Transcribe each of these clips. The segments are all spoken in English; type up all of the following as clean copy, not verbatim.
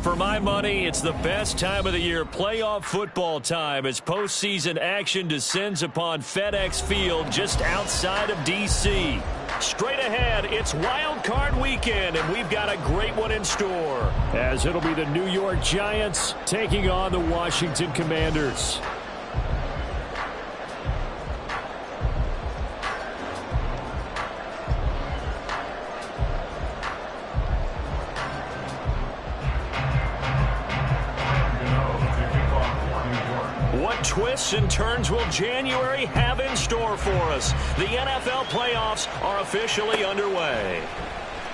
For my money, it's the best time of the year, playoff football time, as postseason action descends upon FedEx Field just outside of D.C. Straight ahead, it's Wild Card Weekend, and we've got a great one in store, as it'll be the New York Giants taking on the Washington Commanders. Twists and turns will January have in store for us? The NFL playoffs are officially underway.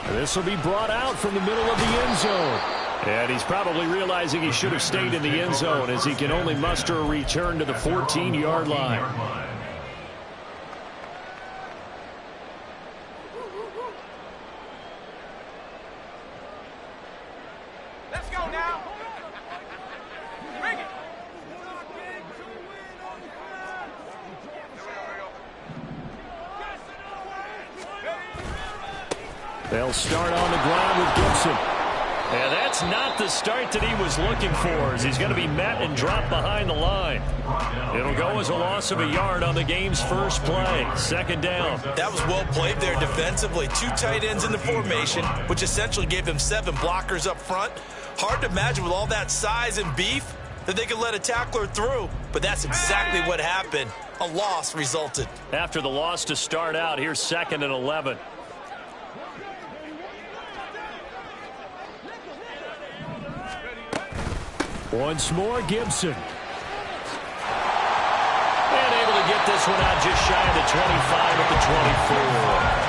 This will be brought out from the middle of the end zone. And he's probably realizing he should have stayed in the end zone, as he can only muster a return to the 14-yard line. They'll start on the ground with Gibson. And that's not the start that he was looking for, as he's going to be met and dropped behind the line. It'll go as a loss of a yard on the game's first play. Second down. That was well played there defensively. Two tight ends in the formation, which essentially gave them 7 blockers up front. Hard to imagine with all that size and beef that they could let a tackler through, but that's exactly what happened. A loss resulted. After the loss to start out, here's 2nd and 11. Once more, Gibson. And able to get this one out just shy of the 25 at the 24.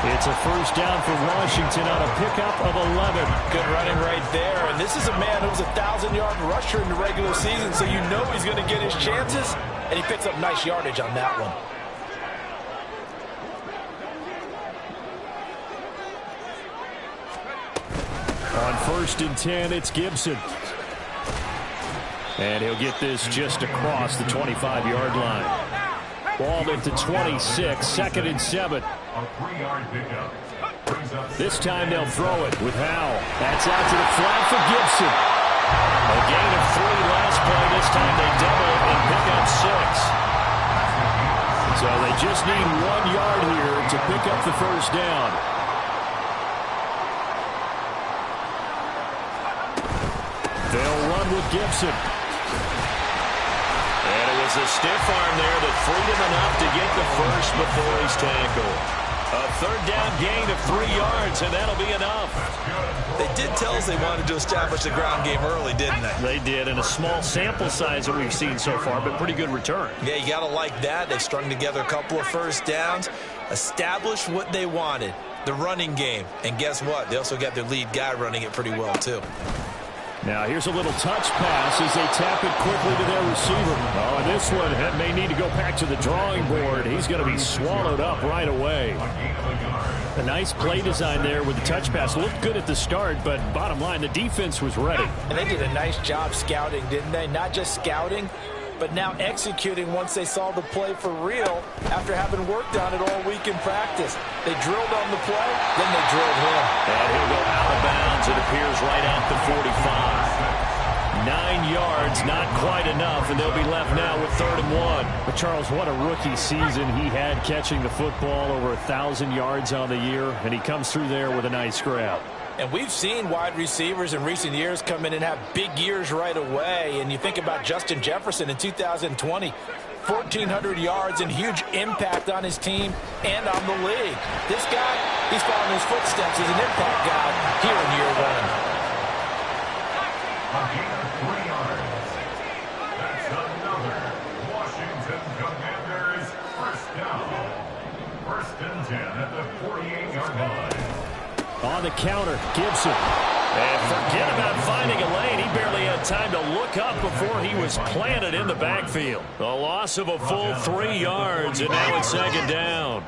It's a first down for Washington on a pickup of 11. Good running right there. And this is a man who was a 1,000-yard rusher in the regular season, so you know he's going to get his chances, and he picks up nice yardage on that one. On 1st and 10, it's Gibson. And he'll get this just across the 25-yard line. Ball at the 26, 2nd and 7. This time they'll throw it with Howell. That's out to the flat for Gibson. A gain of 3 last play. This time they double it and pick up 6. So they just need 1 yard here to pick up the first down. They'll run with Gibson. And it was a stiff arm there that freed him enough to get the first before he's tackled. A 3rd down gain of 3 yards, and that'll be enough. They did tell us they wanted to establish the ground game early, didn't they? They did, and a small sample size that we've seen so far, but pretty good return. Yeah, you got to like that. They strung together a couple of first downs, established what they wanted, the running game. And guess what? They also got their lead guy running it pretty well, too. Now here's a little touch pass as they tap it quickly to their receiver. Oh, and this one may need to go back to the drawing board. He's going to be swallowed up right away. A nice play design there with the touch pass. Looked good at the start, but bottom line, the defense was ready. And they did a nice job scouting, didn't they? Not just scouting, but now executing once they saw the play for real after having worked on it all week in practice. They drilled on the play, then they drilled him. And he'll go out of bounds, it appears, right at the 45. 9 yards, not quite enough, and they'll be left now with 3rd and 1. But Charles, what a rookie season he had catching the football, over 1,000 yards on the year, and he comes through there with a nice grab. And we've seen wide receivers in recent years come in and have big years right away. And you think about Justin Jefferson in 2020, 1,400 yards and huge impact on his team and on the league. This guy, he's following his footsteps as an impact guy here in year 1. A gain of 3 yards. That's another Washington Commanders first down. 1st and 10 at the 48-yard line. On the counter, Gibson. And forget about finding a lane. He barely had time to look up before he was planted in the backfield. A loss of a full 3 yards, and now it's 2nd down.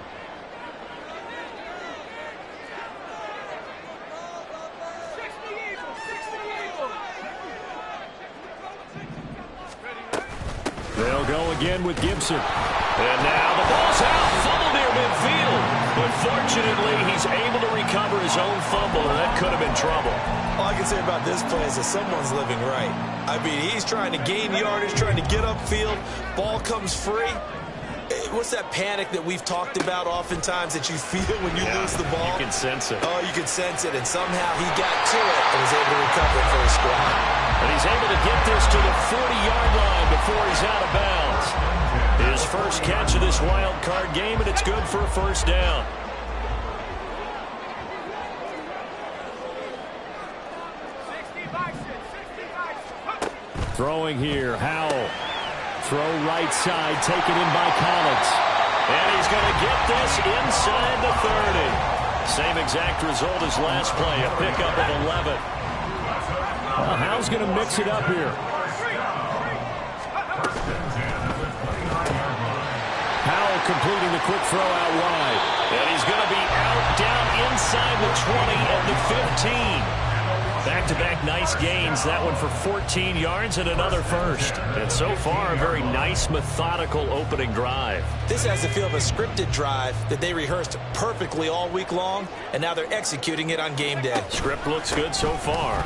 They'll go again with Gibson. And now the ball's out. Fumble near midfield. But fortunately, he's able to recover his own fumble, and that could have been trouble. All I can say about this play is that someone's living right. I mean, he's trying to gain yardage, trying to get upfield. Ball comes free. What's that panic that we've talked about oftentimes that you feel when you lose the ball? You can sense it. Oh, you can sense it, and somehow he got to it and was able to recover it for his squad. And he's able to get this to the 40-yard line before he's out of bounds. His first catch of this wild card game, and it's good for a first down. Throwing here, Howell. Throw right side, taken in by Collins. And he's going to get this inside the 30. Same exact result as last play, a pickup of 11. Well, Howell's going to mix it up here. Howell completing the quick throw out wide. And he's going to be out down inside the 20 at the 15. Back-to-back nice gains, that one for 14 yards and another first. And so far, a very nice, methodical opening drive. This has the feel of a scripted drive that they rehearsed perfectly all week long, and now they're executing it on game day. Script looks good so far.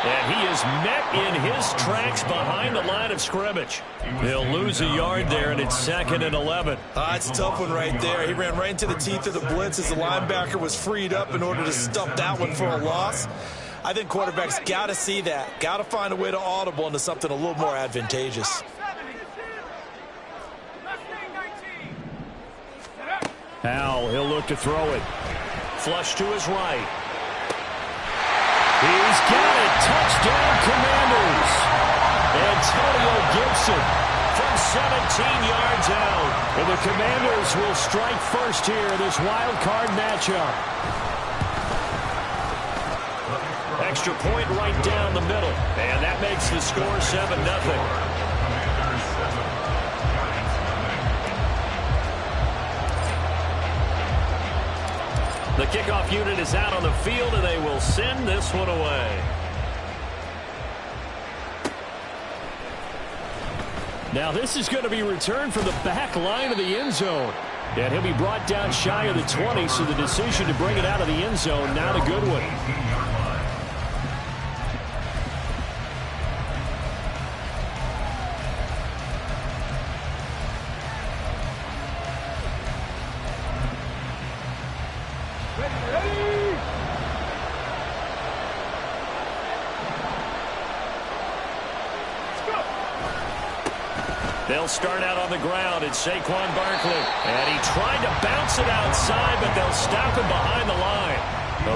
And he is met in his tracks behind the line of scrimmage. He'll lose a yard there, and it's 2nd and 11. It's a tough one right there. He ran right into the teeth of the blitz as the linebacker was freed up in order to stuff that one for a loss. I think quarterbacks got to see that. Got to find a way to audible into something a little more advantageous. Howell, he'll look to throw it. Flush to his right. He's got it. Touchdown, Commanders. Antonio Gibson from 17 yards out. And the Commanders will strike first here in this wild card matchup. Extra point right down the middle. And that makes the score 7-0. The kickoff unit is out on the field, and they will send this one away. Now this is going to be returned from the back line of the end zone. And he'll be brought down shy of the 20, so the decision to bring it out of the end zone, not a good one. They'll start out on the ground. It's Saquon Barkley. And he tried to bounce it outside, but they'll stop him behind the line.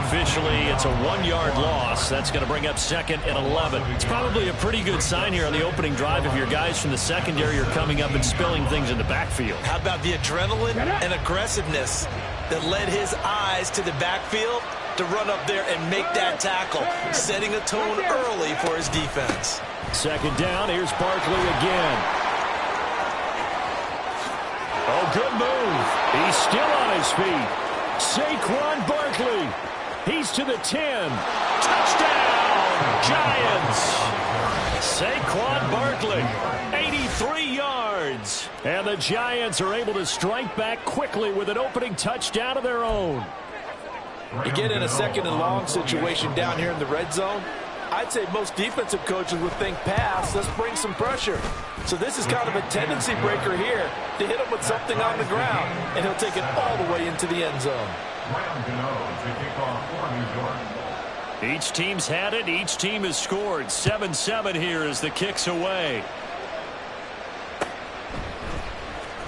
Officially, it's a 1-yard loss. That's going to bring up 2nd and 11. It's probably a pretty good sign here on the opening drive if your guys from the secondary are coming up and spilling things in the backfield. How about the adrenaline and aggressiveness that led his eyes to the backfield to run up there and make that tackle, setting a tone early for his defense. 2nd down. Here's Barkley again. Oh, good move. He's still on his feet. Saquon Barkley. He's to the 10. Touchdown, Giants. Saquon Barkley, 83 yards. And the Giants are able to strike back quickly with an opening touchdown of their own. You get in a 2nd and long situation down here in the red zone. I'd say most defensive coaches would think pass. Let's bring some pressure. So this is kind of a tendency breaker here to hit him with something on the ground, and he'll take it all the way into the end zone. Each team's had it. Each team has scored. 7-7 here as the kick's away.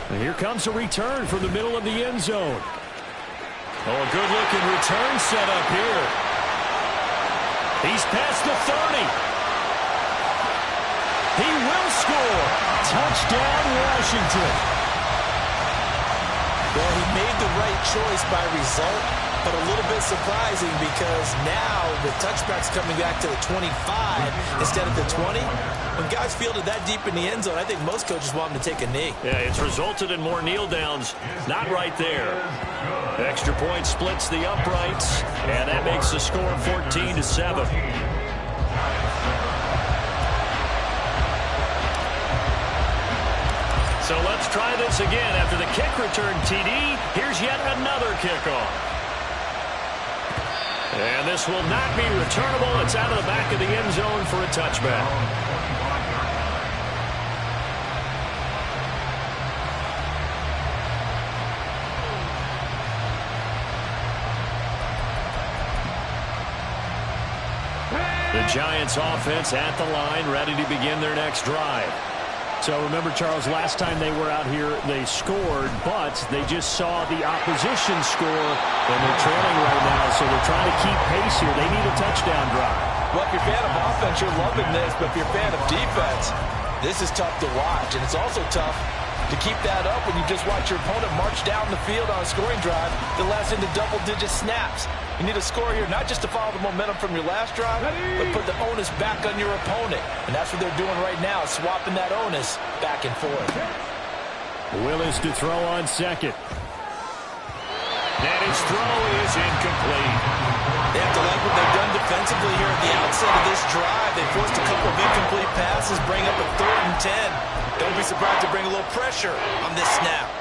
And here comes a return from the middle of the end zone. Oh, a good-looking return set up here. He's past the 30. He will score. Touchdown, Washington. Well, he made the right choice by result, but a little bit surprising because now the touchback's coming back to the 25 instead of the 20. When guys fielded that deep in the end zone, I think most coaches want them to take a knee. Yeah, it's resulted in more kneel downs. Not right there. Extra point splits the uprights, and that makes the score 14-7. So let's try this again. After the kick return TD, here's yet another kickoff. And this will not be returnable. It's out of the back of the end zone for a touchback. The Giants offense at the line, ready to begin their next drive. So remember, Charles, last time they were out here, they scored, but they just saw the opposition score, and they're trailing right now, so they're trying to keep pace here. They need a touchdown drive. Well, if you're a fan of offense, you're loving this, but if you're a fan of defense, this is tough to watch, and it's also tough to keep that up when you just watch your opponent march down the field on a scoring drive that lasts into double-digit snaps. You need a score here, not just to follow the momentum from your last drive, but put the onus back on your opponent. And that's what they're doing right now, swapping that onus back and forth. Willis to throw on 2nd. And his throw is incomplete. They have to like what they've done defensively here at the outset of this drive. They forced a couple of incomplete passes, bring up a 3rd and 10. Don't be surprised to bring a little pressure on this snap.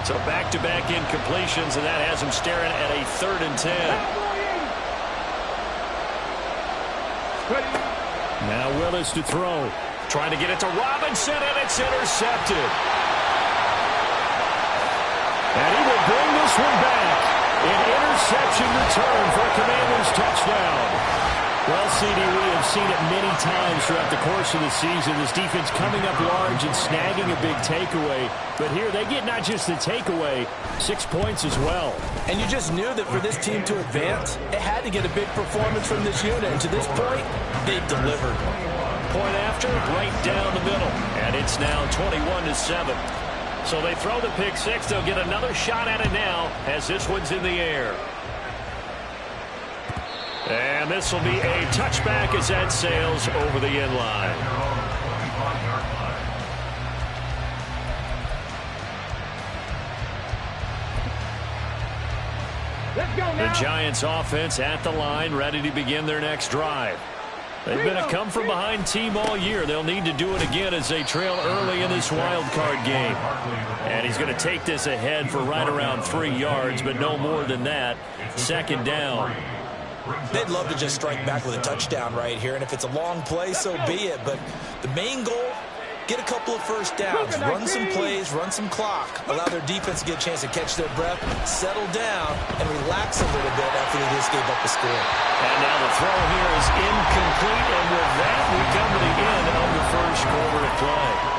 So back-to-back incompletions, and that has him staring at a 3rd and 10. Now Willis to throw. Trying to get it to Robinson, and it's intercepted. And he will bring this one back. An interception return for a Commanders touchdown. Well, CD, we have seen it many times throughout the course of the season. This defense coming up large and snagging a big takeaway. But here they get not just the takeaway, 6 points as well. And you just knew that for this team to advance, it had to get a big performance from this unit. And to this point, they've delivered. Point after, right down the middle. And it's now 21-7. So they throw the pick six. They'll get another shot at it now as this one's in the air. And this will be a touchback as that sails over the end line. The Giants offense at the line, ready to begin their next drive. They've been a come-from-behind team all year. They'll need to do it again as they trail early in this wild card game. And he's going to take this ahead for right around 3 yards, but no more than that. Second down. They'd love to just strike back with a touchdown right here, and if it's a long play, so be it. But the main goal, get a couple of first downs, run some plays, run some clock, allow their defense to get a chance to catch their breath, settle down, and relax a little bit after they just gave up a score. And now the throw here is incomplete, and with that, we come to the end of the first quarter of play.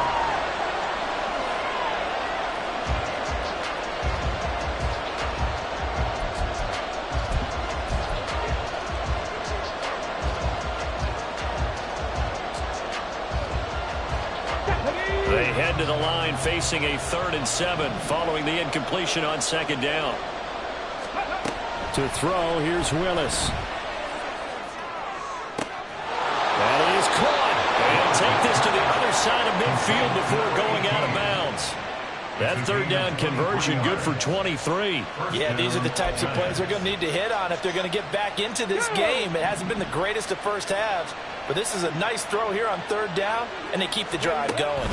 They head to the line facing a 3rd and 7 following the incompletion on second down. To throw, here's Willis. That is caught. And take this to the other side of midfield before going out of bounds. That 3rd down conversion good for 23. Yeah, these are the types of plays they're going to need to hit on if they're going to get back into this game. It hasn't been the greatest of first halves, but this is a nice throw here on 3rd down, and they keep the drive going.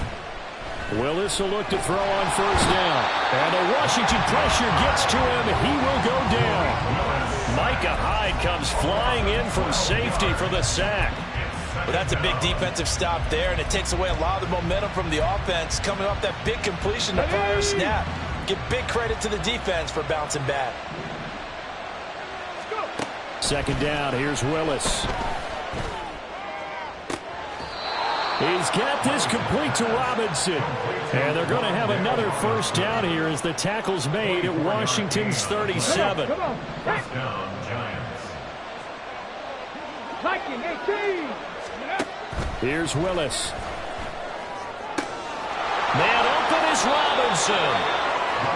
Willis will look to throw on 1st down. And a Washington pressure gets to him. He will go down. Micah Hyde comes flying in from safety for the sack. Well, that's a big defensive stop there, and it takes away a lot of the momentum from the offense coming off that big completion the prior snap. Give big credit to the defense for bouncing back. Second down, here's Willis. He's got this complete to Robinson. And they're going to have another 1st down here as the tackle's made at Washington's 37. First down, Giants. Here's Willis. Man open is Robinson.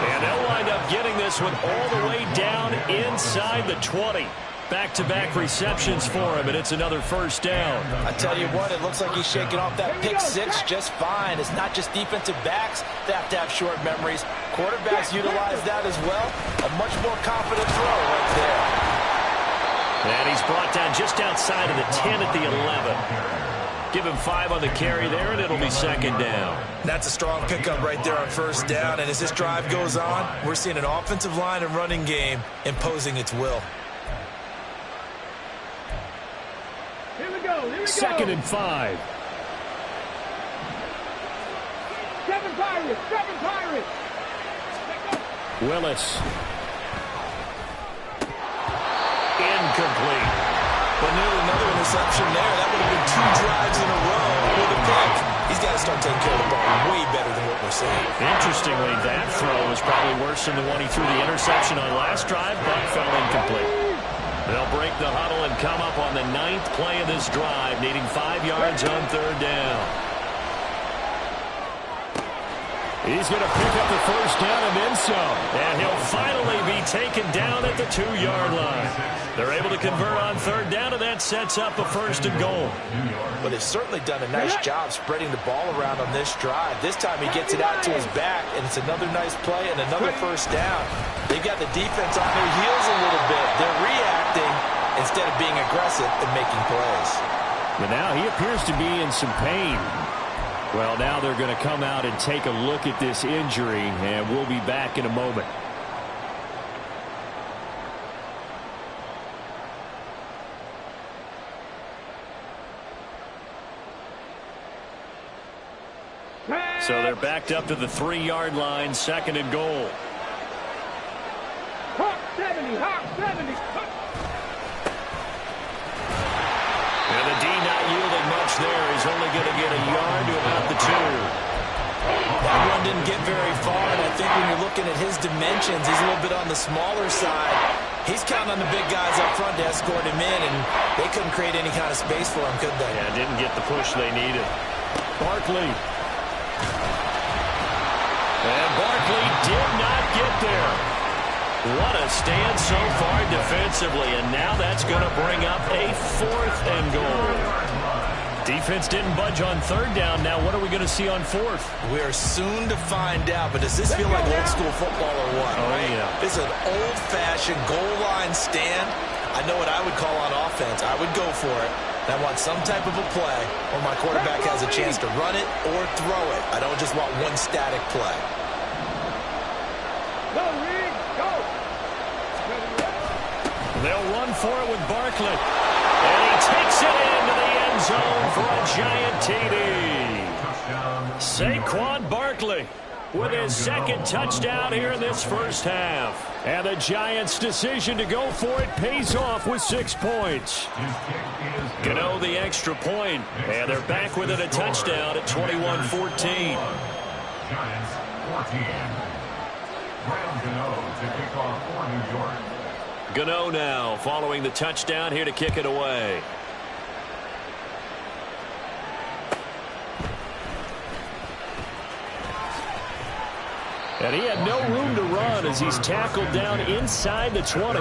And they'll wind up getting this one all the way down inside the 20. Back-to-back receptions for him, and it's another 1st down. I tell you what, it looks like he's shaking off that pick six just fine. It's not just defensive backs that have to have short memories. Quarterbacks utilize that as well. A much more confident throw right there. And he's brought down just outside of the 10 at the 11. Give him 5 on the carry there, and it'll be 2nd down. That's a strong pickup right there on 1st down, and as this drive goes on, we're seeing an offensive line and running game imposing its will. 2nd and 5. 7 Pirates. Willis. Incomplete. But nearly another interception there. That would have been 2 drives in a row with a pick. He's got to start taking care of the ball way better than what we're seeing. Interestingly, that throw was probably worse than the one he threw the interception on last drive, but fell incomplete. They'll break the huddle and come up on the 9th play of this drive, needing 5 yards on 3rd down. He's going to pick up the 1st down and then some. And he'll finally be taken down at the 2-yard line. They're able to convert on 3rd down, and that sets up a 1st and goal. Well, they've certainly done a nice job spreading the ball around on this drive. This time he gets it out to his back, and it's another nice play and another 1st down. They've got the defense on their heels a little bit. They're reacting instead of being aggressive and making plays. But now he appears to be in some pain. Well, now they're going to come out and take a look at this injury, and we'll be back in a moment. So they're backed up to the 3-yard line, 2nd and goal. Hawk 70. only going to get a yard to about the 2. That one didn't get very far, and I think when you're looking at his dimensions, he's a little bit on the smaller side. He's counting on the big guys up front to escort him in, and they couldn't create any kind of space for him, could they? Yeah, didn't get the push they needed. Barkley. And Barkley did not get there. What a stand so far defensively, and now that's going to bring up a 4th and goal. Defense didn't budge on 3rd down. Now what are we going to see on 4th? We're soon to find out, but does this feel like old school football or what? Oh, yeah. It's an old-fashioned goal line stand. I know what I would call on offense. I would go for it. And I want some type of a play where my quarterback has a chance to run it or throw it. I don't just want one static play. They'll run for it with Barkley. And he takes it into the end zone for a giant TD. Saquon Barkley with his 2nd touchdown here in this first half. And the Giants' decision to go for it pays off with 6 points. Gano the extra point. And they're back within a touchdown at 21-14. Giants 14. Graham Gano to kick off for New York. Gano now following the touchdown here to kick it away. And he had no room to run as he's tackled down inside the 20.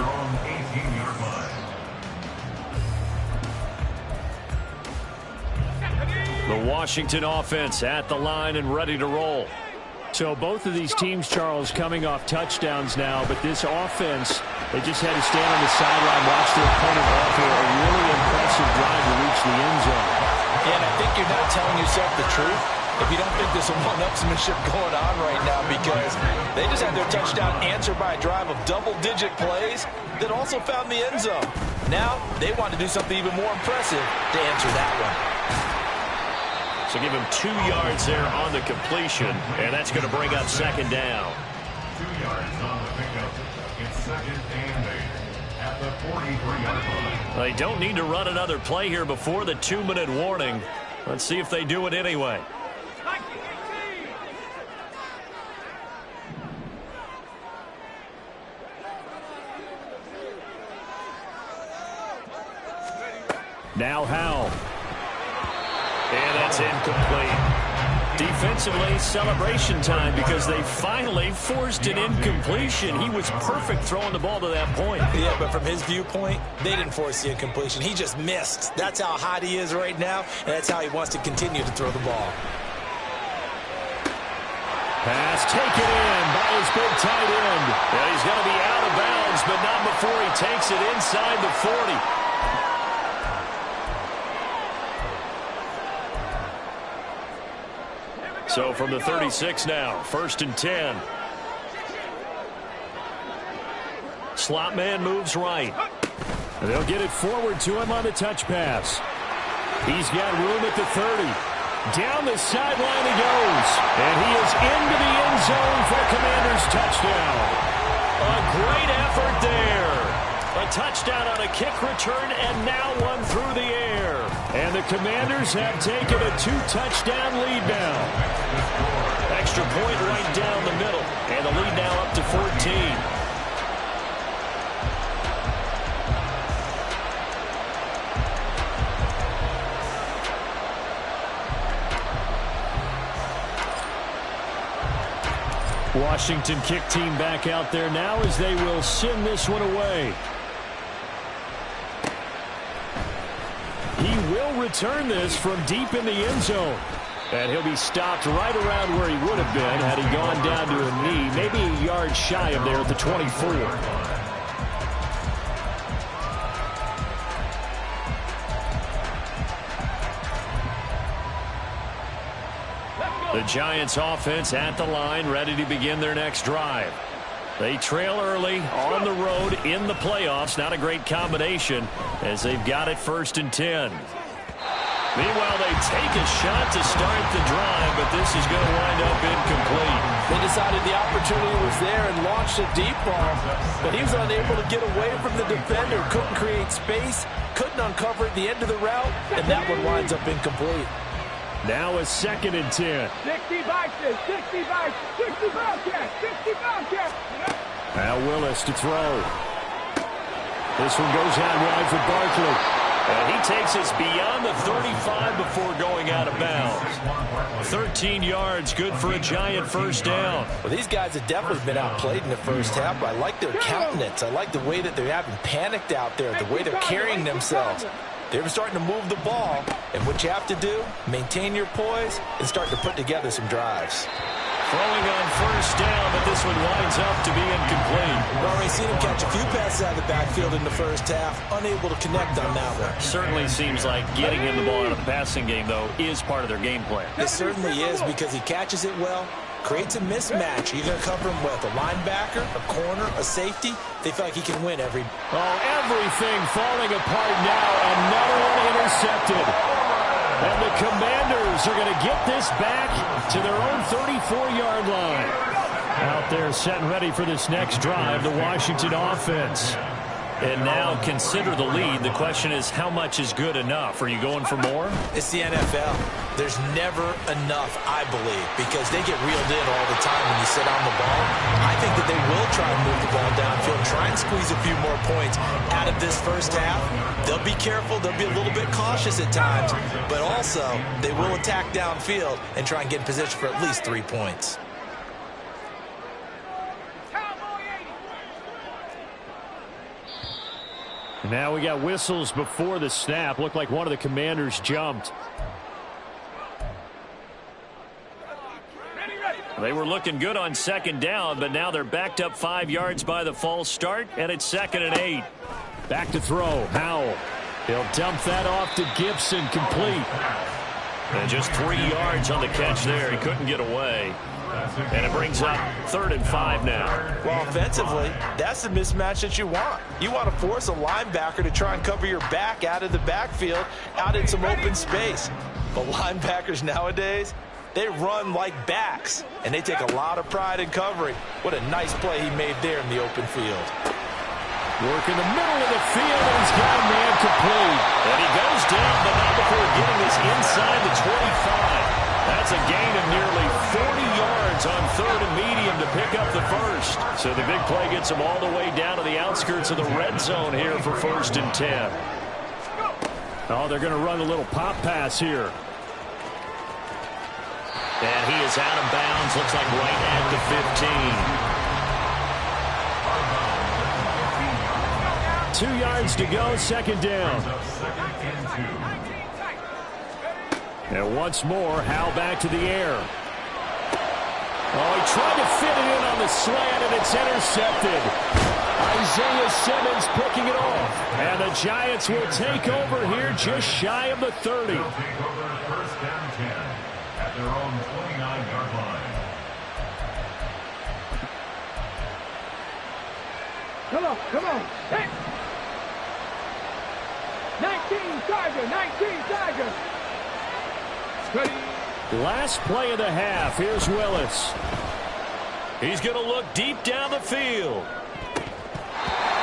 The Washington offense at the line and ready to roll. So both of these teams, Charles, coming off touchdowns now, but this offense, they just had to stand on the sideline, watch their opponent offer a really impressive drive to reach the end zone. And I think you're not telling yourself the truth if you don't think there's some one-upsmanship going on right now, because they just had their touchdown answered by a drive of double-digit plays that also found the end zone. Now they want to do something even more impressive to answer that one. So give him 2 yards there on the completion, and that's going to bring up 2nd down. 2 yards on the pickup. It's 2nd and 8 at the 43-yard line. They don't need to run another play here before the 2-minute warning. Let's see if they do it anyway. Now Howell. And that's incomplete. Defensively, celebration time because they finally forced an incompletion. He was perfect throwing the ball to that point. Yeah, but from his viewpoint, they didn't force the incompletion. He just missed. That's how hot he is right now, and that's how he wants to continue to throw the ball. Pass taken in by his big tight end. And he's going to be out of bounds, but not before he takes it inside the 40. So from the 36 now, 1st and 10. Slot man moves right. And they'll get it forward to him on the touch pass. He's got room at the 30. Down the sideline he goes. And he is into the end zone for Commanders touchdown. A great effort there. A touchdown on a kick return and now one through the air. And the Commanders have taken a 2-touchdown lead now. Extra point right down the middle. And the lead now up to 14. Washington kick team back out there now as they will send this one away. He will return this from deep in the end zone. And he'll be stopped right around where he would have been had he gone down to a knee, maybe a yard shy of there at the 24. The Giants offense at the line, ready to begin their next drive. They trail early on the road in the playoffs. Not a great combination as they've got it 1st and 10. Meanwhile, they take a shot to start the drive, but this is going to wind up incomplete. They decided the opportunity was there and launched a deep ball, but he was unable to get away from the defender, couldn't create space, couldn't uncover at the end of the route, and that one winds up incomplete. Now a 2nd and 10. 60 Vikings, 60 Vikings, 60 Bobcats, 60 Bobcats. Now Willis to throw. This one goes out wide for Barkley. And he takes us beyond the 35 before going out of bounds. 13 yards, good for a Giant first down. Well, these guys have definitely been outplayed in the first half, but I like their countenance. I like the way that they haven't panicked out there, the way they're carrying themselves. They're starting to move the ball, and what you have to do, maintain your poise and start to put together some drives. Throwing on first down, but this one winds up to be incomplete. We've already seen him catch a few passes out of the backfield in the first half, unable to connect on that one. Certainly seems like getting him the ball out of the passing game, though, is part of their game plan. It certainly is, because he catches it well, creates a mismatch. You're going to cover him with a linebacker, a corner, a safety. They feel like he can win every. Oh, everything falling apart now. Another one intercepted. And the Commanders are going to get this back to their own 34-yard line. Out there set and ready for this next drive, the Washington offense. And now consider the lead. The question is, how much is good enough? Are you going for more? It's the NFL. There's never enough, I believe, because they get reeled in all the time when you sit on the ball. I think that they will try and move the ball downfield, try and squeeze a few more points out of this first half. They'll be careful. They'll be a little bit cautious at times, but also they will attack downfield and try and get in position for at least 3 points. Now we got whistles before the snap. Looked like one of the Commanders jumped. They were looking good on second down, but now they're backed up 5 yards by the false start, and it's 2nd and 8. Back to throw. Howell. He'll dump that off to Gibson, complete. And just 3 yards on the catch there. He couldn't get away. And it brings up 3rd and 5 now. Well, offensively, that's the mismatch that you want. You want to force a linebacker to try and cover your back out of the backfield, out in some open space. But linebackers nowadays, they run like backs, and they take a lot of pride in covering. What a nice play he made there in the open field. Work in the middle of the field, and he's got a man complete. And he goes down, but not before getting this inside the 25. That's a gain of nearly 40 yards on 3rd and medium to pick up the first. So the big play gets him all the way down to the outskirts of the red zone here for 1st and 10. Oh, they're going to run a little pop pass here. And he is out of bounds, looks like right at the 15. 2 yards to go, 2nd down. And once more, Howell back to the air. Oh, he tried to fit it in on the slant, and it's intercepted. Isaiah Simmons picking it off. And the Giants will take over here just shy of the 30. They'll take over 1st and 10 at their own 29-yard line. Come on. Hey. 19 Tiger, 19 Tiger. Last play of the half. Here's Willis. He's going to look deep down the field.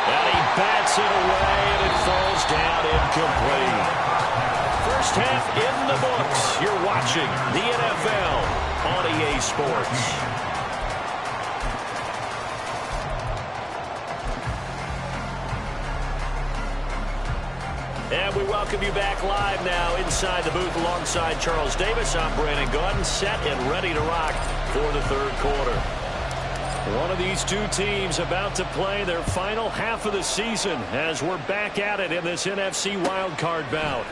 And he bats it away, and it falls down incomplete. First half in the books. You're watching the NFL on EA Sports. And we welcome you back live now inside the booth alongside Charles Davis. I'm Brandon Gaudin, set and ready to rock for the 3rd quarter. One of these two teams about to play their final half of the season as we're back at it in this NFC wildcard bout.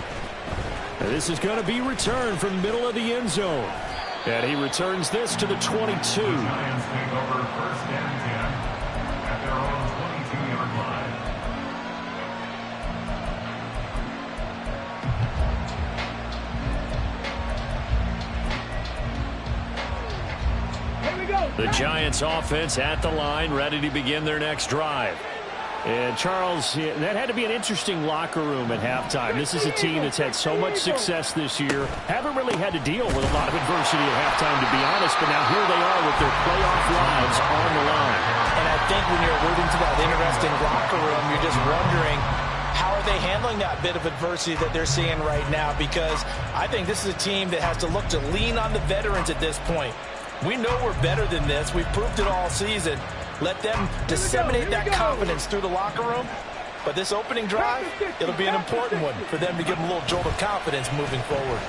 And this is going to be returned from the middle of the end zone. And he returns this to the 22. Giants take over 1st and 10 at their own 22-yard line. The Giants offense at the line, ready to begin their next drive. And Charles, that had to be an interesting locker room at halftime. This is a team that's had so much success this year. Haven't really had to deal with a lot of adversity at halftime, to be honest. But now here they are with their playoff lives on the line. And I think when you're alluding to that interesting locker room, you're just wondering how are they handling that bit of adversity that they're seeing right now? Because I think this is a team that has to look to lean on the veterans at this point. We know we're better than this. We've proved it all season. Let them disseminate that confidence through the locker room. But this opening drive, it'll be an important one for them to give them a little jolt of confidence moving forward.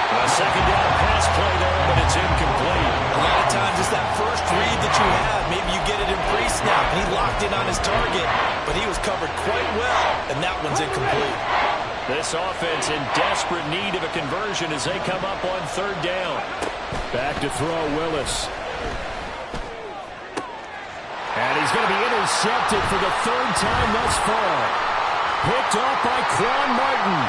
A second down pass play there, but it's incomplete. A lot of times it's that first read that you have. Maybe you get it in pre-snap. He locked in on his target, but he was covered quite well, and that one's incomplete. This offense in desperate need of a conversion as they come up on third down. Back to throw, Willis. And he's going to be intercepted for the third time thus far. Picked off by Quan Martin.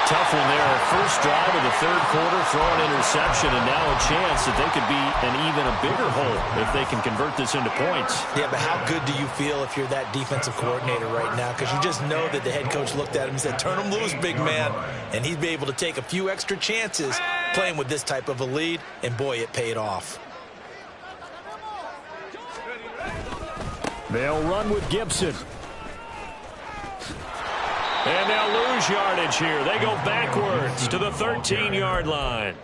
Tough one there. First drive of the third quarter, throw an interception, and now a chance that they could be an even a bigger hole if they can convert this into points. Yeah, but how good do you feel if you're that defensive coordinator right now? Because you just know that the head coach looked at him and said, turn him loose, big man. And he'd be able to take a few extra chances playing with this type of a lead, and boy, it paid off. They'll run with Gibson. And they'll lose yardage here. They go backwards to the 13-yard line.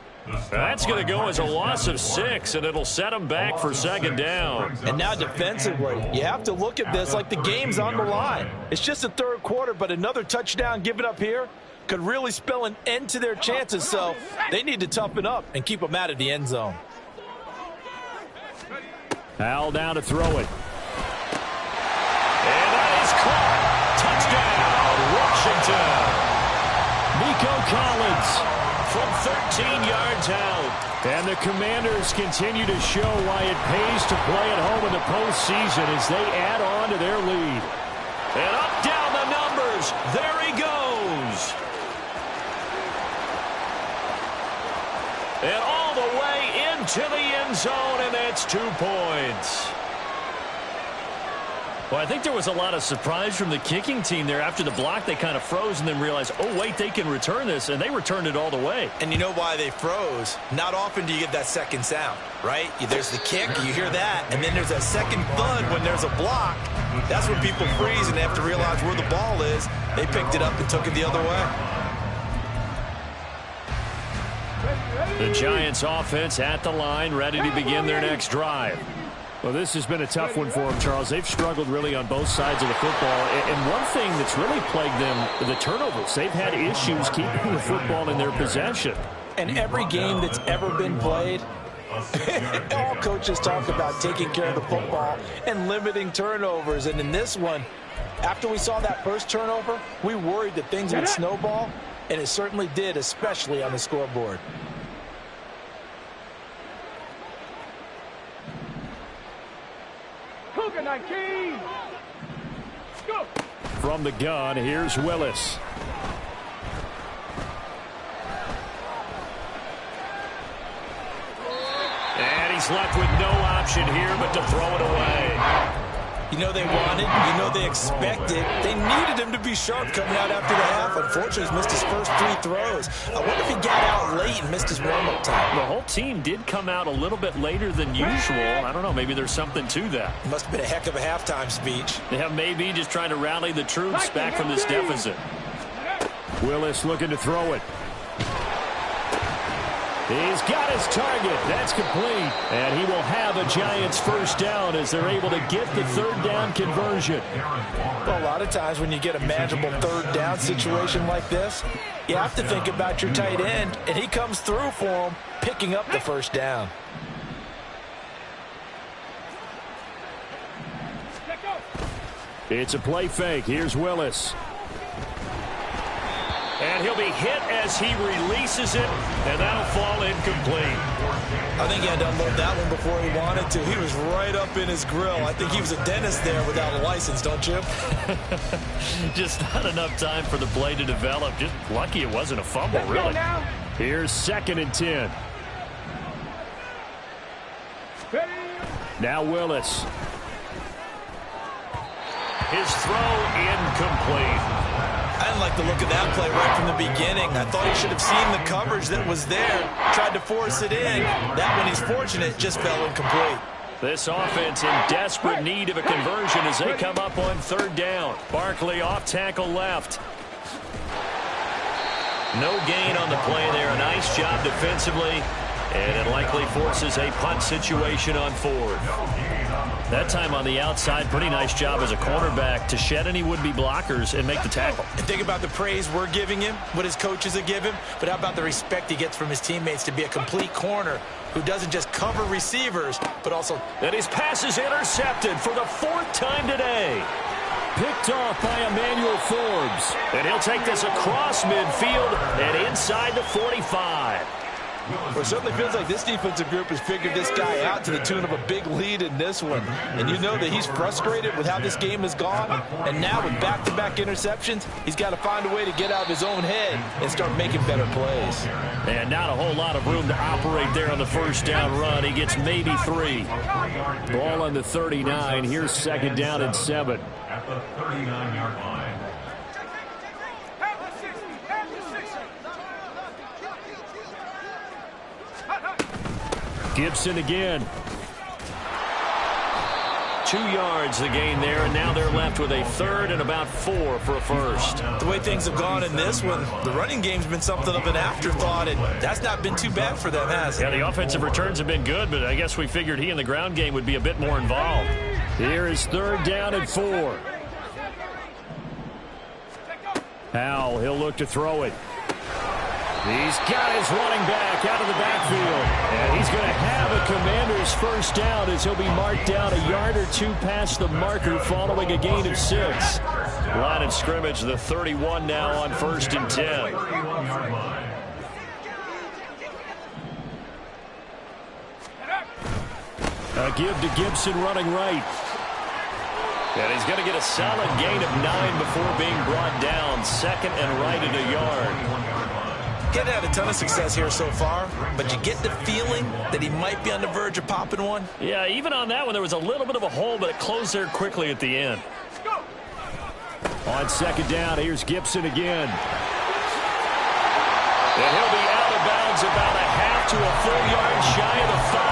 That's going to go as a loss of 6, and it'll set them back for second down. And now defensively, you have to look at this like the game's on the line. It's just the third quarter, but another touchdown given up here could really spell an end to their chances, so they need to toughen up and keep them out of the end zone. Al down to throw it. And that is caught. Touchdown, Washington. Nico Collins from 13 yards out. And the Commanders continue to show why it pays to play at home in the postseason as they add on to their lead. And up, down the numbers. There he goes. And all the way into the end zone, and that's 2 points. Well, I think there was a lot of surprise from the kicking team there. After the block, they kind of froze and then realized, oh, wait, they can return this, and they returned it all the way. And you know why they froze? Not often do you get that second sound, right? There's the kick, you hear that, and then there's that second thud when there's a block. That's when people freeze and they have to realize where the ball is. They picked it up and took it the other way. The Giants offense at the line, ready to begin their next drive. Well, this has been a tough one for them, Charles. They've struggled really on both sides of the football. And one thing that's really plagued them, the turnovers. They've had issues keeping the football in their possession. And every game that's ever been played, all coaches talk about taking care of the football and limiting turnovers. And in this one, after we saw that first turnover, we worried that things would snowball, and it certainly did, especially on the scoreboard. Cougar 19. Go. From the gun, here's Willis. And he's left with no option here but to throw it away. You know they wanted, you know they expected. They needed him to be sharp coming out after the half. Unfortunately, he's missed his first 3 throws. I wonder if he got out late and missed his warm-up time. The whole team did come out a little bit later than usual. I don't know, maybe there's something to that. Must have been a heck of a halftime speech. Yeah, maybe just trying to rally the troops back from this deficit. Willis looking to throw it. He's got his target. That's complete. And he will have a Giants first down as they're able to get the third down conversion. Well, a lot of times when you get a manageable third down situation like this, you have to think about your tight end, and he comes through for him, picking up the first down. It's a play fake. Here's Willis. And he'll be hit as he releases it, and that'll fall incomplete. I think he had to unload that one before he wanted to. He was right up in his grill. I think he was a dentist there without a license, don't you? Just not enough time for the play to develop. Just lucky it wasn't a fumble, really. Here's 2nd and 10. Now Willis. His throw incomplete. I didn't like the look of that play right from the beginning. I thought he should have seen the coverage that was there, tried to force it in. That one, he's fortunate, just fell incomplete. This offense in desperate need of a conversion as they come up on third down. Barkley off tackle left. No gain on the play there. A nice job defensively. And it likely forces a punt situation on fourth. That time on the outside, pretty nice job as a cornerback to shed any would-be blockers and make the tackle. And think about the praise we're giving him, what his coaches have given him, but how about the respect he gets from his teammates to be a complete corner who doesn't just cover receivers, but also... And his pass is intercepted for the fourth time today. Picked off by Emmanuel Forbes. And he'll take this across midfield and inside the 45. Well, it certainly feels like this defensive group has figured this guy out to the tune of a big lead in this one. And you know that he's frustrated with how this game has gone. And now with back-to-back interceptions, he's got to find a way to get out of his own head and start making better plays. And not a whole lot of room to operate there on the first down run. He gets maybe 3. Ball on the 39. Here's second down and 7. At the 39-yard line. Gibson again. 2 yards the gain there, and now they're left with a third and about 4 for a first. The way things have gone in this one, the running game's been something of an afterthought, and that's not been too bad for them, has it? Yeah, the offensive returns have been good, but I guess we figured he in the ground game would be a bit more involved. Here is third down and 4. Howell, he'll look to throw it. He's got his running back out of the backfield. And he's going to have a Commander's first down as he'll be marked down a yard or 2 past the marker following a gain of 6. Line of scrimmage, the 31 now on 1st and 10. A give to Gibson running right. And he's going to get a solid gain of 9 before being brought down. Second and right at a yard. Getting had a ton of success here so far, but you get the feeling that he might be on the verge of popping one. Yeah, even on that one, there was a little bit of a hole, but it closed there quickly at the end. On second down, here's Gibson again. And he'll be out of bounds about a half to a full yard shy of the 5.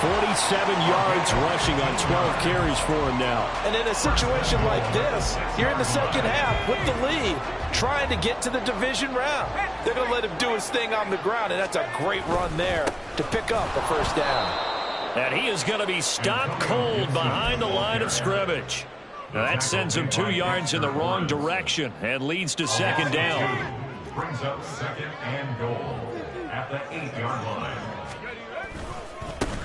47 yards rushing on 12 carries for him now. And in a situation like this, you're in the second half with the lead, trying to get to the division round. They're going to let him do his thing on the ground, and that's a great run there to pick up a first down. And he is going to be stopped cold behind the line of scrimmage. Now that sends him 2 yards in the wrong direction and leads to second down. Brings up second and goal at the 8-yard line.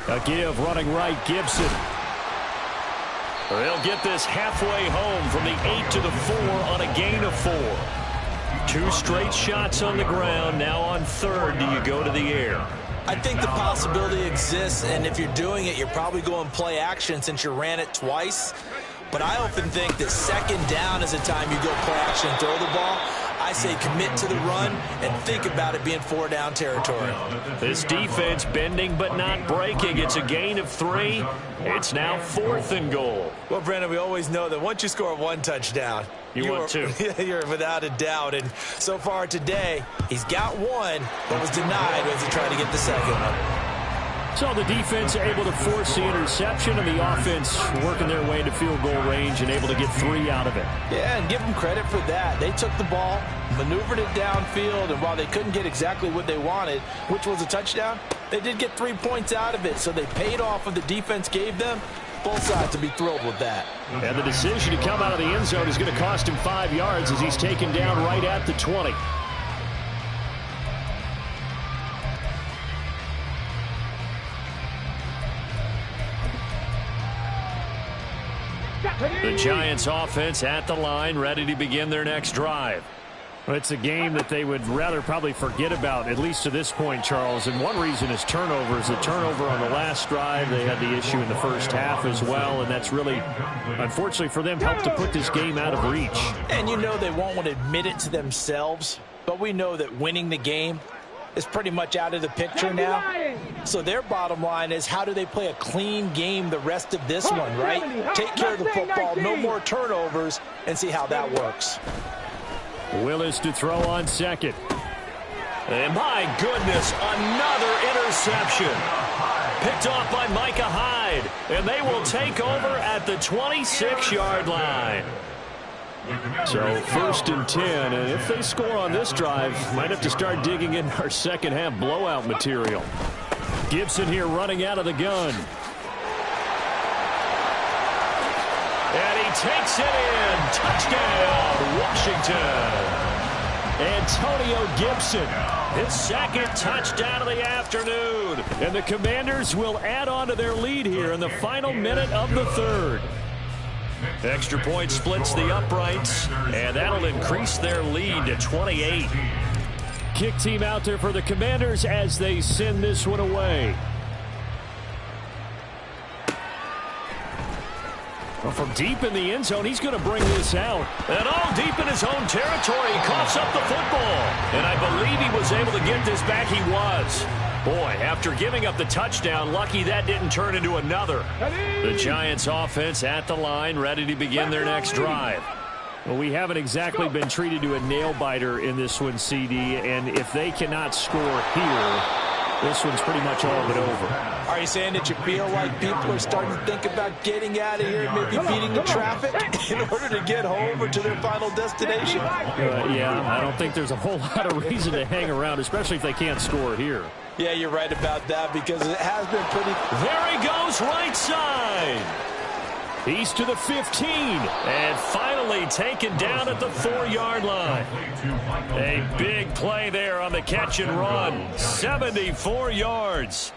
A give running right, Gibson. They'll get this halfway home from the 8 to the 4 on a gain of 4. 2 straight shots on the ground. Now on third, do you go to the air? I think the possibility exists, and if you're doing it, you're probably going play action since you ran it twice. But I often think that second down is the time you go play action and throw the ball. I say commit to the run and think about it being 4-down territory. This defense bending but not breaking. It's a gain of 3. It's now 4th and goal. Well, Brandon, we always know that once you score 1 touchdown, you want 2. You're without a doubt. And so far today, he's got 1, but was denied as he tried to get the second one. So the defense able to force the interception, and the offense working their way into field goal range and able to get 3 out of it. Yeah, and give them credit for that. They took the ball, maneuvered it downfield, and while they couldn't get exactly what they wanted, which was a touchdown, they did get 3 points out of it. So they paid off what the defense gave them. Both sides to be thrilled with that. And the decision to come out of the end zone is going to cost him 5 yards as he's taken down right at the 20. The Giants offense at the line, ready to begin their next drive. Well, it's a game that they would rather probably forget about, at least to this point, Charles. And one reason is turnovers. The turnover on the last drive, they had the issue in the first half as well. And that's really, unfortunately for them, helped to put this game out of reach. And you know they won't want to admit it to themselves. But we know that winning the game is pretty much out of the picture now. So their bottom line is, how do they play a clean game the rest of this one, right? Take care of the football, no more turnovers, and see how that works. Willis to throw on second. And my goodness, another interception. Picked off by Micah Hyde. And they will take over at the 26-yard line. So 1st and 10. And if they score on this drive, might have to start digging in our second half blowout material. Gibson here running out of the gun. And he takes it in. Touchdown, Washington. Antonio Gibson, his 2nd touchdown of the afternoon. And the Commanders will add on to their lead here in the final minute of the 3rd. Extra point splits the uprights, and that'll increase their lead to 28. Kick team out there for the Commanders as they send this one away. Well, from deep in the end zone, he's going to bring this out. And all deep in his own territory, he coughs up the football. And I believe he was able to get this back. He was. Boy, after giving up the touchdown, lucky that didn't turn into another. The Giants offense at the line, ready to begin their next drive. Well, we haven't exactly been treated to a nail-biter in this one, CD. And if they cannot score here, this one's pretty much all but over. Are you saying that you feel like people are starting to think about getting out of here and maybe beating the traffic in order to get home or to their final destination? Yeah, I don't think there's a whole lot of reason to hang around, especially if they can't score here. Yeah, you're right about that because it has been pretty... There he goes, right side. He's to the 15, and finally taken down at the 4-yard line. A big play there on the catch and run. 74 yards.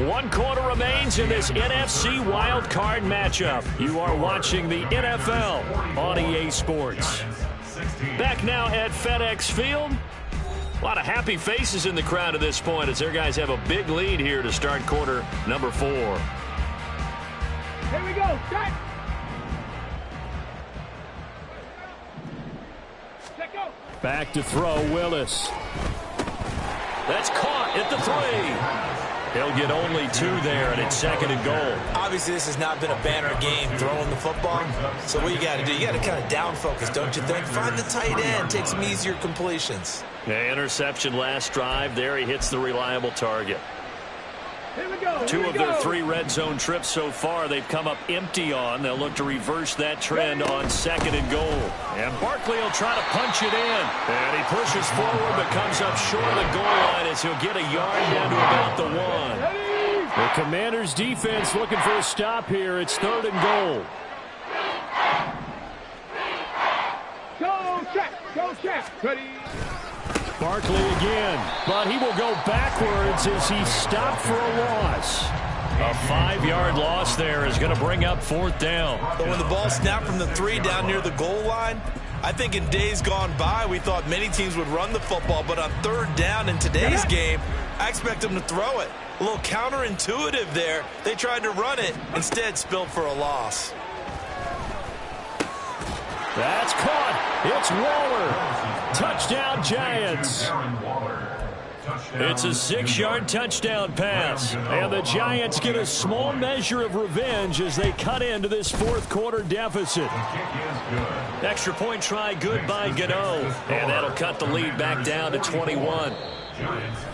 One quarter remains in this NFC wild card matchup. You are watching the NFL on EA Sports. Back now at FedEx Field. A lot of happy faces in the crowd at this point as their guys have a big lead here to start quarter number 4. Here we go. Set. Check out. Back to throw, Willis. That's caught at the 3. He'll get only 2 there, and it's 2nd and goal. Obviously, this has not been a banner game throwing the football. So what you got to do, you got to kind of down focus, don't you think? Find the tight end, take some easier completions. The interception last drive. There he hits the reliable target. Here we go. 2 of their 3 red zone trips so far they've come up empty on. They'll look to reverse that trend on 2nd and goal. And Barkley will try to punch it in. And he pushes forward but comes up short of the goal line as he'll get a yard down to about the 1. The Commanders defense looking for a stop here. It's 3rd and goal. Go check. Go check. Ready. Barkley again, but he will go backwards as he stopped for a loss. A 5-yard loss there is going to bring up 4th down. But when the ball snapped from the 3 down near the goal line, I think in days gone by, we thought many teams would run the football, but on 3rd down in today's game, I expect them to throw it. A little counterintuitive there. They tried to run it, instead spilled for a loss. That's caught. It's Waller. Touchdown, Giants. It's a 6-yard touchdown pass. And the Giants get a small measure of revenge as they cut into this 4th quarter deficit. Extra point try good by Gano. And that'll cut the lead back down to 21.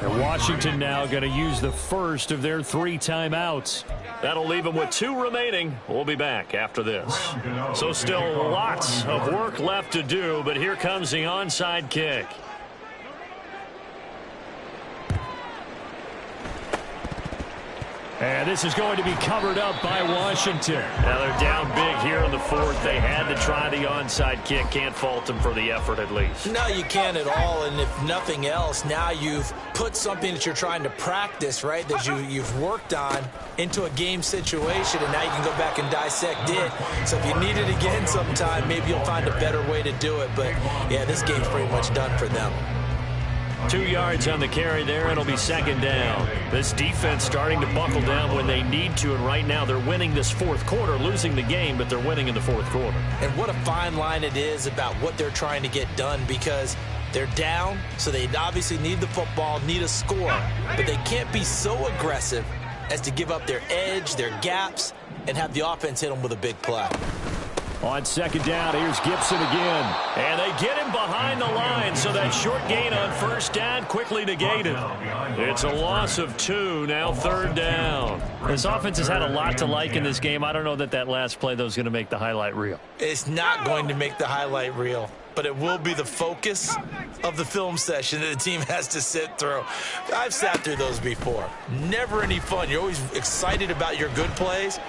And Washington now going to use the first of their 3 timeouts. That'll leave them with 2 remaining. We'll be back after this. So still lots of work left to do, but here comes the onside kick. And this is going to be covered up by Washington. Now they're down big here in the 4th. They had to try the onside kick. Can't fault them for the effort at least. No, you can't at all. And if nothing else, now you've put something that you're trying to practice, right, that you've worked on into a game situation, and now you can go back and dissect it. So if you need it again sometime, maybe you'll find a better way to do it. But, yeah, this game's pretty much done for them. 2 yards on the carry there. It'll be 2nd down. This defense starting to buckle down when they need to, and right now they're winning this 4th quarter, losing the game, but they're winning in the 4th quarter. And what a fine line it is about what they're trying to get done, because they're down, so they obviously need the football, need a score, but they can't be so aggressive as to give up their edge, their gaps, and have the offense hit them with a big play. On second down, here's Gibson again. And they get him behind the line, so that short gain on first down quickly negated. It's a loss of 2, now third down. This offense has had a lot to like in this game. I don't know that last play, though, is going to make the highlight reel. It's not going to make the highlight reel, but it will be the focus of the film session that the team has to sit through. I've sat through those before. Never any fun. You're always excited about your good plays.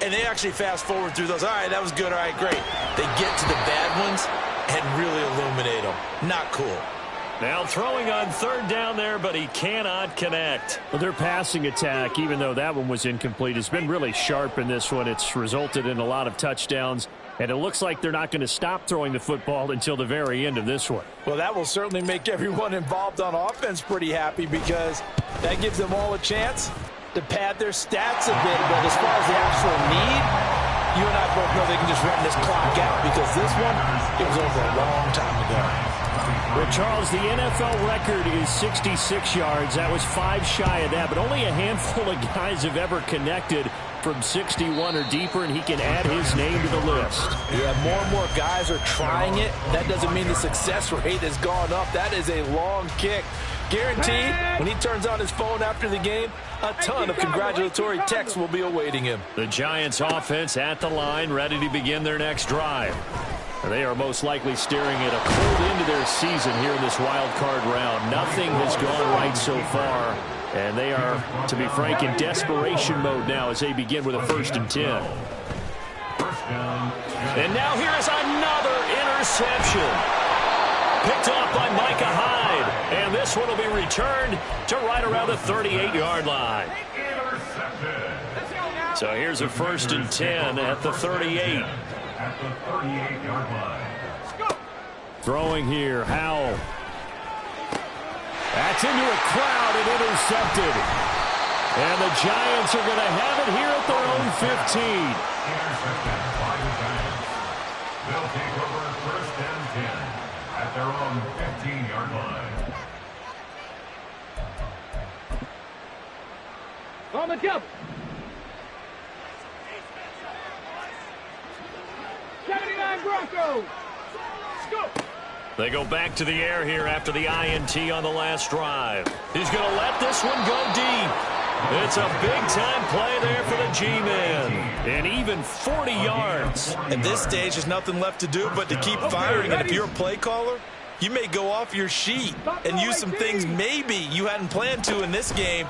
And they actually fast forward through those. All right, that was good. All right, great. They get to the bad ones and really illuminate them. Not cool. Now throwing on third down there, but he cannot connect. Well, their passing attack, even though that one was incomplete, has been really sharp in this one. It's resulted in a lot of touchdowns, and it looks like they're not going to stop throwing the football until the very end of this one. Well, that will certainly make everyone involved on offense pretty happy because that gives them all a chance to pad their stats a bit. But as far as the actual need, you and I both know they can just run this clock out because this one, it was over a long time ago. Well, Charles, the NFL record is 66 yards. That was 5 shy of that, but only a handful of guys have ever connected from 61 or deeper, and he can add his name to the list. Yeah, more and more guys are trying it. That doesn't mean the success rate has gone up. That is a long kick. Guaranteed, when he turns on his phone after the game, a ton of congratulatory texts will be awaiting him. The Giants offense at the line, ready to begin their next drive. They are most likely staring at a cold end to their season here in this wild card round. Nothing has gone right so far, and they are, to be frank, in desperation mode now as they begin with a 1st and 10. And now here is another interception. Picked off by Micah Hyde, and this one will be returned to right around the 38-yard line. So here's a 1st and 10 at the 38. At the 38-yard line. Throwing here, Howell. That's into a crowd and intercepted. And the Giants are going to have it here at their own 15. Intercepted by the Giants. They'll take over 1st and 10 at their own 15-yard line. On the double. 79 Broncos. Go. They go back to the air here after the INT on the last drive. He's going to let this one go deep. It's a big-time play there for the G-Men. And even 40 yards. At this stage, there's nothing left to do but to keep firing. And if you're a play caller, you may go off your sheet and use some things maybe you hadn't planned to in this game.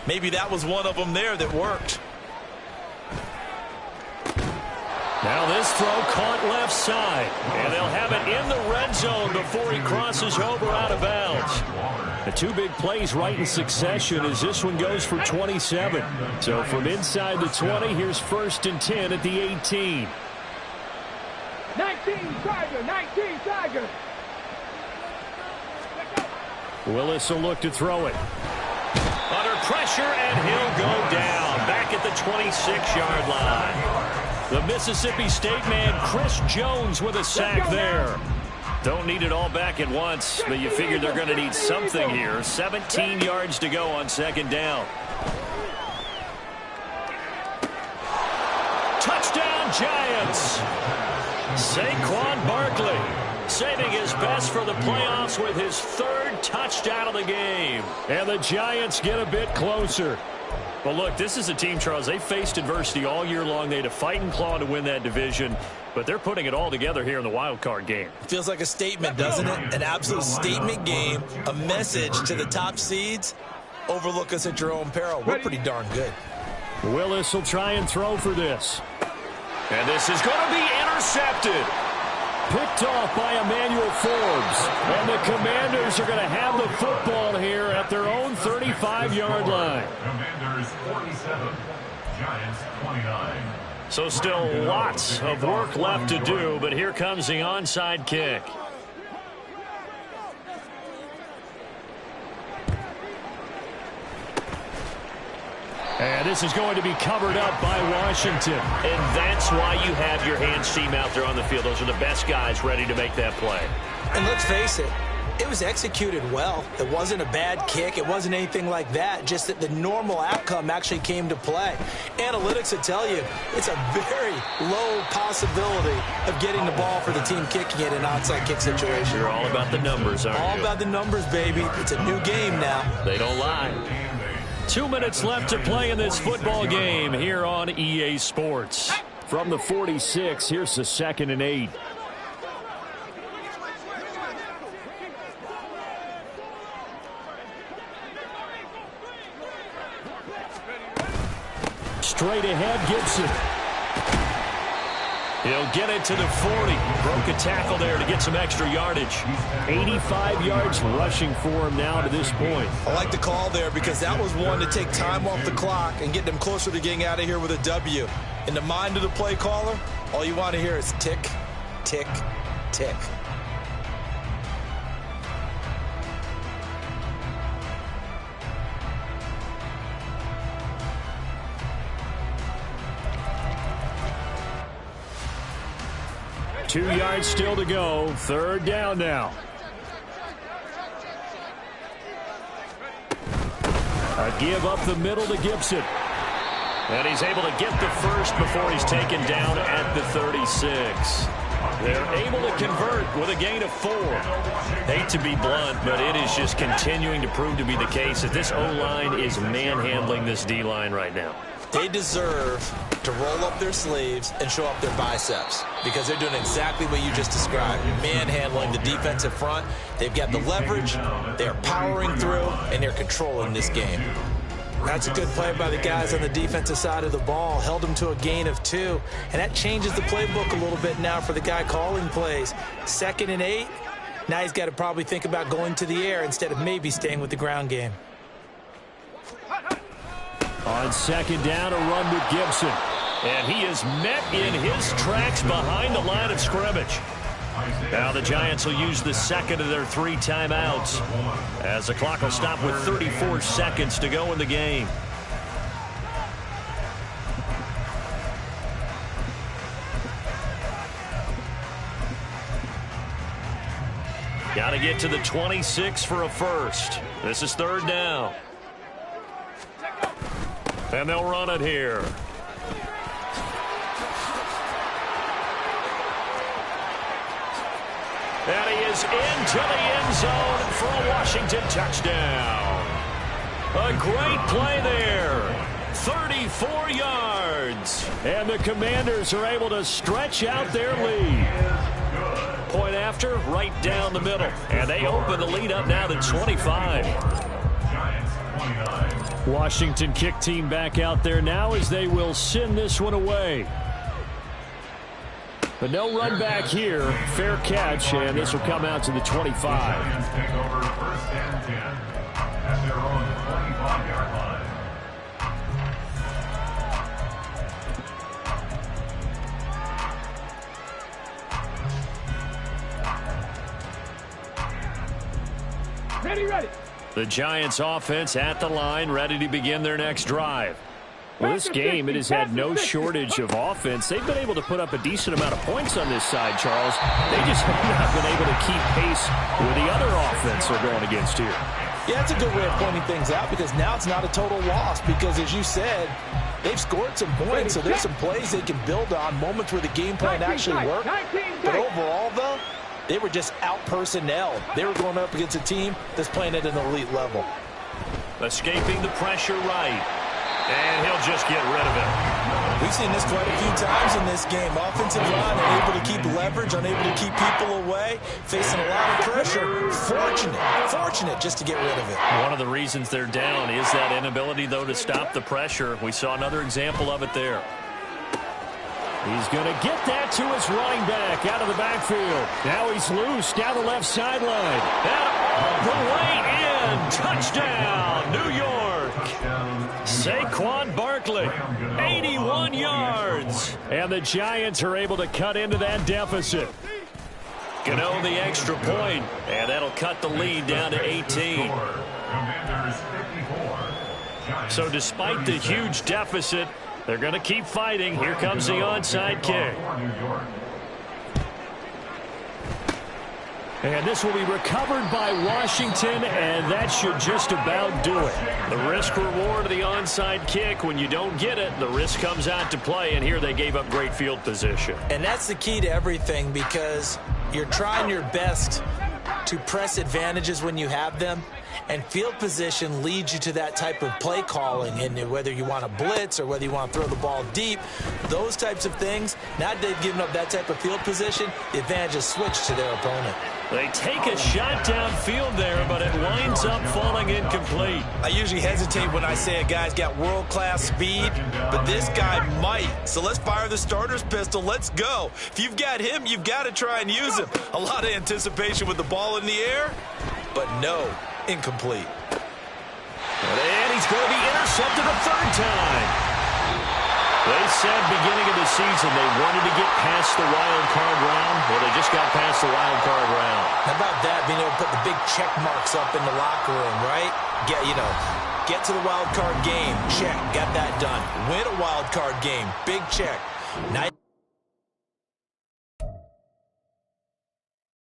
Maybe that was one of them there that worked. Now this throw caught left side. And they'll have it in the red zone before he crosses over out of bounds. The 2 big plays right in succession as this one goes for 27. So from inside the 20, here's 1st and 10 at the 18. 19 Tiger, 19 Tiger. Willis will look to throw it. Under pressure, and he'll go down back at the 26-yard line. The Mississippi State man, Chris Jones, with a sack there. Don't need it all back at once, but you figure they're going to need something here. 17 yards to go on 2nd down. Touchdown, Giants. Saquon Barkley saving his best for the playoffs with his 3rd touchdown of the game. And the Giants get a bit closer. But look, this is a team, Charles, they faced adversity all year long. They had to fight and claw to win that division, but they're putting it all together here in the wild card game. Feels like a statement, doesn't it? An absolute statement game, a message to the top seeds. Overlook us at your own peril. We're pretty darn good. Willis will try and throw for this. And this is going to be intercepted. Picked off by Emmanuel Forbes. And the Commanders are going to have the football here at their own 35-yard line. Commanders 47, Giants 29. So still lots of work left to do, but here comes the onside kick. And this is going to be covered up by Washington. And that's why you have your hands team out there on the field. Those are the best guys ready to make that play. And let's face it, It was executed well. It wasn't a bad kick. It wasn't anything like that. Just that the normal outcome actually came to play. Analytics would tell you it's a very low possibility of getting the ball for the team kicking it in an onside kick situation. You're all about the numbers, aren't you? All about the numbers, baby. It's a new game now. They don't lie. 2 minutes left to play in this football game here on EA Sports. From the 46, here's the 2nd and 8. Straight ahead, Gibson. He'll get it to the 40. Broke a tackle there to get some extra yardage. 85 yards rushing for him now to this point. I like the call there because that was one to take time off the clock and get them closer to getting out of here with a W. In the mind of the play caller, all you want to hear is tick, tick, tick. Two yards still to go. 3rd down now. A give up the middle to Gibson. And he's able to get the first before he's taken down at the 36. They're able to convert with a gain of 4. Hate to be blunt, but it is just continuing to prove to be the case that this O-line is manhandling this D-line right now. They deserve to roll up their sleeves and show up their biceps because they're doing exactly what you just described. Manhandling the defensive front. They've got the leverage, they're powering through, and they're controlling this game. That's a good play by the guys on the defensive side of the ball. Held them to a gain of 2, and that changes the playbook a little bit now for the guy calling plays. 2nd and 8, now he's got to probably think about going to the air instead of maybe staying with the ground game. On 2nd down, a run with Gibson. And he is met in his tracks behind the line of scrimmage. Now the Giants will use the 2nd of their 3 timeouts as the clock will stop with 34 seconds to go in the game. Got to get to the 26 for a first. This is 3rd down. And they'll run it here. And he is into the end zone for a Washington touchdown. A great play there. 34 yards. And the Commanders are able to stretch out their lead. Point after, right down the middle. And they open the lead up now to 25. Washington kick team back out there now as they will send this one away. But no run back here. Fair catch, and this will come out to the 25. Take over 1st and 10 at their own 25-yard line. Ready. The Giants offense at the line, ready to begin their next drive. Well, this game, it has had no shortage of offense. They've been able to put up a decent amount of points on this side, Charles. They just have not been able to keep pace with the other offense they're going against here. Yeah, that's a good way of pointing things out because now it's not a total loss because, as you said, they've scored some points, so there's some plays they can build on, moments where the game plan actually worked. But overall, though, they were just out-personnelled. They were going up against a team that's playing at an elite level. Escaping the pressure right. And he'll just get rid of it. We've seen this quite a few times in this game. Offensive line unable to keep leverage, unable to keep people away, facing a lot of pressure. Fortunate just to get rid of it. One of the reasons they're down is that inability, though, to stop the pressure. We saw another example of it there. He's going to get that to his running back out of the backfield. Now he's loose down the left sideline. And all the way in. Touchdown, New York. Saquon Barkley, 81 yards. And the Giants are able to cut into that deficit. Gano the extra point, and that'll cut the lead down to 18. So despite the huge deficit, they're going to keep fighting. Here comes the onside kick. And this will be recovered by Washington, and that should just about do it. The risk-reward of the onside kick, when you don't get it, the risk comes out to play, and here they gave up great field position. And that's the key to everything, because you're trying your best to press advantages when you have them, and field position leads you to that type of play calling. And whether you want to blitz or whether you want to throw the ball deep, those types of things, now that they've given up that type of field position, the advantage is switched to their opponent. They take a shot downfield there, but it winds up falling incomplete. I usually hesitate when I say a guy's got world-class speed, but this guy might. So let's fire the starter's pistol. Let's go. If you've got him, you've got to try and use him. A lot of anticipation with the ball in the air, but no, incomplete. And he's going to be intercepted a third time. They said beginning of the season they wanted to get past the wild card round. Well, they just got past the wild card round. How about that, being able to put the big check marks up in the locker room, right? Get to the wild card game. Check. Got that done. Win a wild card game. Big check. Nice.